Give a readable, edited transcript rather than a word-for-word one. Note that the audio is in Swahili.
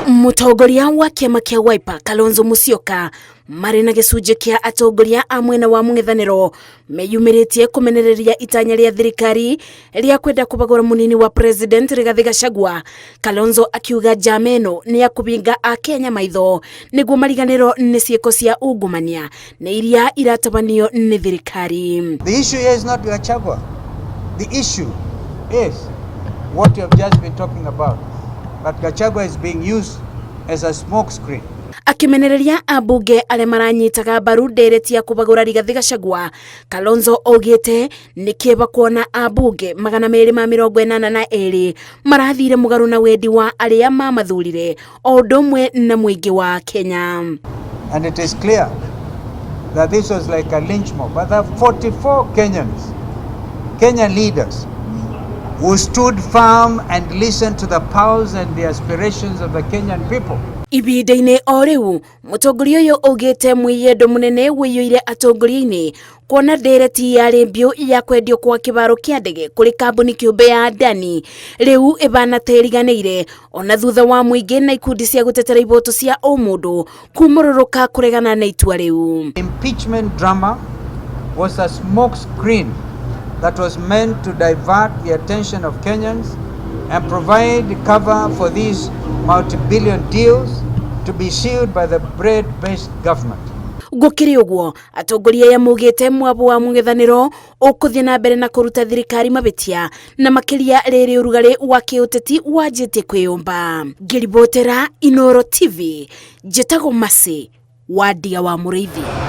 Mũtongoria wa kĩama kĩa Wiper Kalonzo Musyoka marĩ na gĩcunjĩ kĩa atongoria a mwena wa mũng'ethanĩro meyumĩrĩtie kũmenereria itanya rĩa thirikari rĩa kwenda kũbagũra mũnini wa president Rigathi Gachagua. Kalonzo akiuga njama ĩno nĩ ya kũbinga a Kenya maitho nĩguo mariganĩrwo nĩ ciĩko cia ungumania na iria iratabanio nĩ thirikari. The issue here is not Gachagua. The issue is what you have just been talking about. But Gachagua is being used as a smoke screen. Akimenereria ambunge arĩa maranyitaga mbaru ndereti ya kubagũra Rigathi Gachagua, Kalonzo augĩte nĩkĩeba kuona ambunge 282 marathire mũgarũ na wendi wa arĩa mamathurire o ũndũ ũmwe na mũingĩ wa Kenya. And it is clear that this was like a lynch mob. But there are 44 Kenyan leaders who stood firm and listened to the pulse and the aspirations of the Kenyan people. Ibinda-inĩ o rĩu mũtongoria ũyũ augĩte mwĩyendo mũnene wĩyũire atongoria-inĩ kuona ndereti yarĩ mbio ya kwendio kwa kĩbaro kĩa ndege kũrĩ kambuni kĩũmbe ya Adani rĩu ĩbana teriganĩire ona thutha wa mũingĩ na ikundi cia gũtetera iboto cia ũmũndũ kumũrũrũka kũregana na itua rĩu. Impeachment drama was a smoke screen that was meant to divert the attention of Kenyans and provide cover for these multi-billion deals to be sealed by the bread-based government. Gũkĩrĩ ũguo atongoria ya mugĩte mwabo wa mũng'ethanĩro ũkũthiĩ na mbere na kũruta thirikari mabĩtia na makĩria rĩrĩ ũrugarĩ wa kĩũteti wanjĩtie kwĩyũmba. Ngĩribotera Inooro TV, njĩtagwo Masi wa Ndia wa Mũrĩithi.